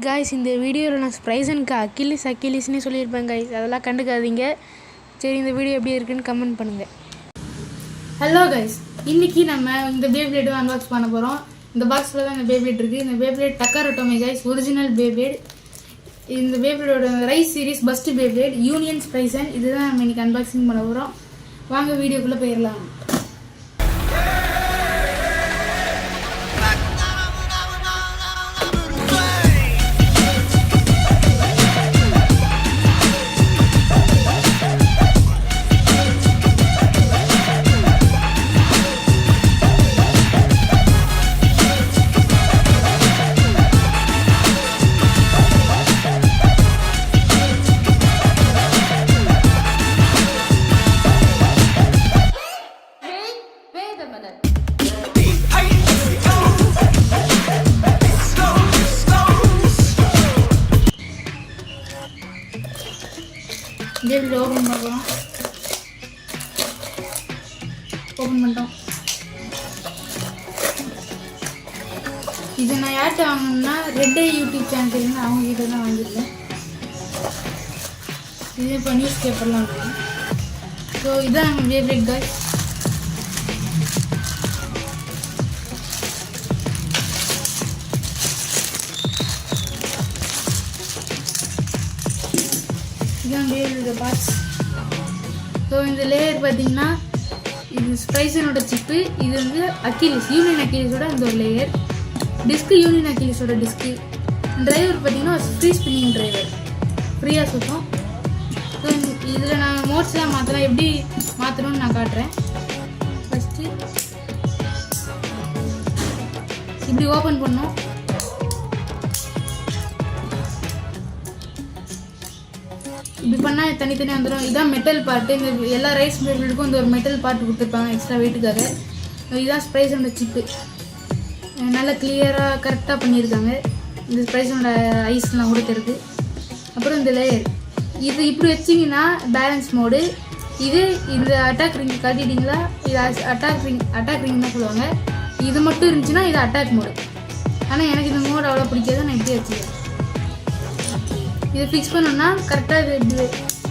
Guys இந்த வீடியோல நான் ஸ்ப்ரைசனுக்கு அக்கிலிஸ்னே சொல்லியிருப்பேன் गाइस அதெல்லாம் கண்டுக்காதீங்க. சரி இந்த வீடியோ எப்படி இருக்குன்னு கமெண்ட் பண்ணுங்க. ஹலோ गाइस, இன்னைக்கு நம்ம இந்த பேப்ளேட் அன்பாக்ஸ் பண்ண போறோம். இந்த பாக்ஸ்ல தான் இந்த பேப்ளேட் இருக்கு. இந்த பேப்ளேட் டக்காரோட்டோமே गाइस, ஒரிஜினல் பேப்ளேட். இந்த பேப்ளேட்டோட rise series first Beyblade union Spryzen. இதுதான் நம்ம இன்னைக்கு அன்பாக்சிங் பண்ண போறோம். வாங்க வீடியோக்குள்ள போயிரலாம். பேப்ளேட் ஓப்பன் பண்ணுறோம். ஓப்பன் பண்ணிட்டோம். இது நான் யார்கிட்ட வாங்கினேன்னா ரெட் ஐ யூடியூப் சேனல் அவங்க கிட்ட தான் வாங்கியிருக்கேன். இது இப்போ நியூஸ் பேப்பர்லாம் வாங்குவேன். ஸோ இதுதான் நம்ம பேப்ளேட் गाइस. இதுதான் பேப்ளேட் பாக்ஸ். ஸோ இந்த லேயர் பார்த்தீங்கன்னா இது ஸ்ப்ரைசனோட சிப்பு. இது வந்து அக்கிலிஸ் யூனியன் அக்கிலிஸோட இந்த ஒரு லேயர். டிஸ்க்கு யூனியன் அக்கிலிஸோட டிஸ்க்கு. டிரைவர் பார்த்தீங்கன்னா ஃப்ரீ ஸ்பின்னிங் டிரைவர், ஃப்ரீயாக சுற்றும். ஸோ இதில் நான் மோட்ஸ்லாம் மாற்றலாம், எப்படி மாற்றணும்னு நான் காட்டுறேன். ஃபஸ்ட்டு இப்படி ஓப்பன் பண்ணோம். இப்படி பண்ணால் தனித்தனியாக வந்துடும். இதுதான் மெட்டல் பார்ட்டு. இந்த எல்லா ரைஸ் பேப்ளேட்டுக்கும் இந்த ஒரு மெட்டல் பார்ட் கொடுத்துருப்பாங்க எக்ஸ்ட்ரா வெயிட்டுக்காக. இதுதான் ஸ்ப்ரைஸனோட சிப்பு. நல்லா கிளியராக கரெக்டாக பண்ணியிருக்காங்க. இந்த ஸ்ப்ரைஸனோட ஐஸ்லாம் கூட இருக்குது. அப்புறம் இந்த லேயர் இது இப்படி வச்சிங்கன்னா பேலன்ஸ் மோடு. இது இந்த அட்டாக் ரிங் காட்டிட்டீங்களா, இது அட்டாக் ரிங் தான் சொல்லுவாங்க. இது மட்டும் இருந்துச்சுன்னா இது அட்டாக் மோடு. ஆனால் எனக்கு இந்த மோடு அவ்வளோ பிடிக்காது, நான் இப்படி வச்சுக்கிறேன். இதை ஃபிக்ஸ் பண்ணோன்னா கரெக்டாக இது இப்படி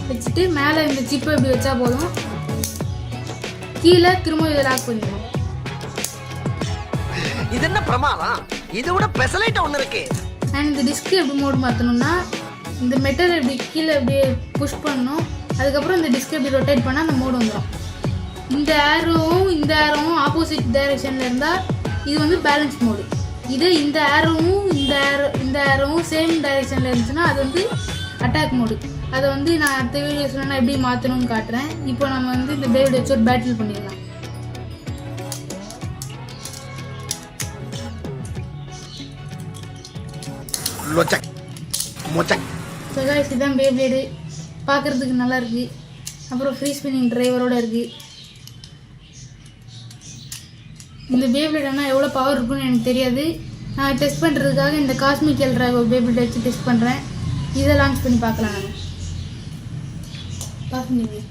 வச்சுட்டு மேலே இந்த சிப்பை இப்படி வச்சா போதும். கீழே திரும்ப இதை லாக் பண்ணிடணும். இது என்ன பிரமாதம், இதை விட பெசலைட் ஒன்று இருக்கு. அண்ட் இந்த டிஸ்க்கு எப்படி மோடு மாற்றணும்னா இந்த மெட்டல் இப்படி கீழே இப்படியே புஷ் பண்ணணும். அதுக்கப்புறம் இந்த டிஸ்க் இப்படி ரொட்டேட் பண்ணால் அந்த மோடு வந்துடும். இந்த ஏரோவும் ஆப்போசிட் டைரெக்ஷனில் இருந்தால் இது வந்து பேலன்ஸ் மோடு. இது இந்த ஏரோவும் சேம் டைரெக்ஷனில் இருந்துச்சுன்னா அது வந்து அட்டாக் மோடு. அதை வந்து நான் அடுத்த வீடியோ சொன்னால் எப்படி மாற்றணும்னு காட்டுறேன். இப்போ நம்ம வந்து இந்த பேப்ளேட் வச்சு ஒரு பேட்டில் பண்ணிடலாம். ஸோ गाइस, இதுதான் பேப்ளேடு. பார்க்குறதுக்கு நல்லா இருக்குது. அப்புறம் ஃப்ரீ ஸ்பின்னிங் டிரைவரோடு இருக்குது. இந்த பேப்ளேட் ஆனால் எவ்வளோ பவர் இருக்குன்னு எனக்கு தெரியாது. நான் டெஸ்ட் பண்ணுறதுக்காக இந்த காஸ்மிக் எல்ட்ராகோ பேப்ளேட் வச்சு டெஸ்ட் பண்ணுறேன். இதை லான்ச் பண்ணி பார்க்கலாம். நான் காஸ்மிக்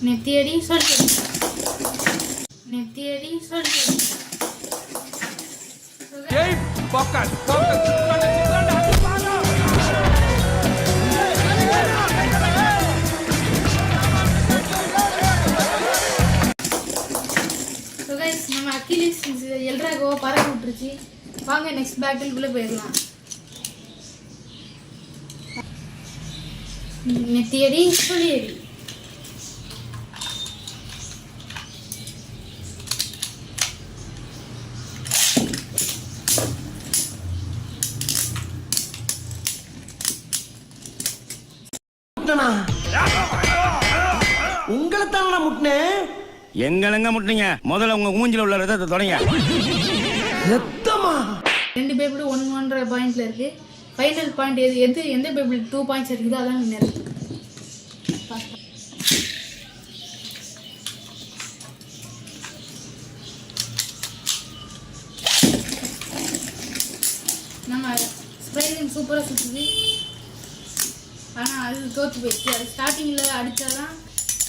நெத்தியடி சொல்லி நம்ம அக்கிலிஸ் எல்ட்ராகோவை பறக்க விட்டுருச்சு. வாங்க நெக்ஸ்ட் பேட்டிலுக்குள்ளே போயிடலாம். நெத்தியடி சொல்லியடி. உங்களை தானே முட்டினேன். எங்க முட்டினீங்க? முதல்ல உங்க மூஞ்சில உள்ள ரத்தத்தை தொடங்க. ரத்தமா? ரெண்டு பேப்ளேட் 1.5 பாயிண்ட்ல இருக்கு. ஃபைனல் பாயிண்ட் எந்த பேப்ளேட் 2 பாயிண்ட்ஸ் இருக்குதோ அதான் வின்னர். நம்ம ஸ்ப்ரைலிங் சூப்பராக சுற்றுது. ஆனால் அது தோற்று போயிடுச்சு. அது ஸ்டார்டிங்கில் அடித்தா தான்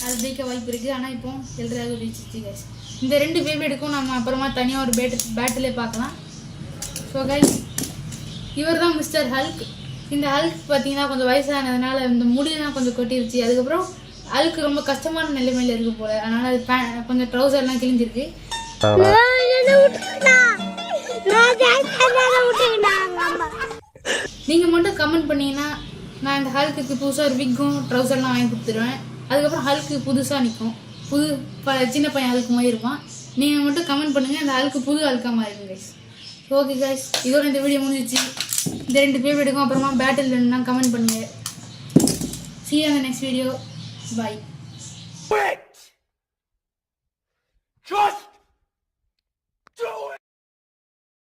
அது ஜெயிக்க வாய்ப்பு இருக்குது. ஆனால் இப்போ எல்ட்ராகோ ஜெயிச்சிச்சு கைஸ். இந்த 2 ஃபேவரேட்டுக்கும் நம்ம அப்புறமா தனியாக ஒரு பேட்டிலே பார்க்கலாம். ஸோ கைஸ், இவர் தான் மிஸ்டர் ஹல்க். இந்த ஹல்க் பார்த்தீங்கன்னா கொஞ்சம் வயசானதுனால இந்த முடியெல்லாம் கொஞ்சம் கொட்டிருச்சு. அதுக்கப்புறம் ஹல்க் ரொம்ப கஷ்டமான நிலைமையில் இருக்கு போல. அதனால் அது கொஞ்சம் ட்ரௌசர்லாம் கிழிஞ்சிருக்கு. நீங்கள் மட்டும் கமெண்ட் பண்ணீங்கன்னா நான் இந்த ஹல்க்குக்கு புதுசாக ஒரு விக்கும் ட்ரௌசர்லாம் வாங்கி கொடுத்துருவேன். அதுக்கப்புறம் ஹல்க்கு புதுசாக நிற்கும். சின்ன பையன் ஹல்க்கு மாதிரி இருப்பான். நீங்கள் மட்டும் கமெண்ட் பண்ணுங்கள், அந்த ஹல்க்கு புது ஹல்க்காக மாறிடும் கைஸ். ஓகே கைஸ், இதோட இந்த வீடியோ முடிஞ்சிச்சு. இந்த 2 ஃபேவரேட்டுக்கும் அப்புறமா பேட்டில் வேணும்னா கமெண்ட் பண்ணுங்கள். See you in the next video. Bye. Trust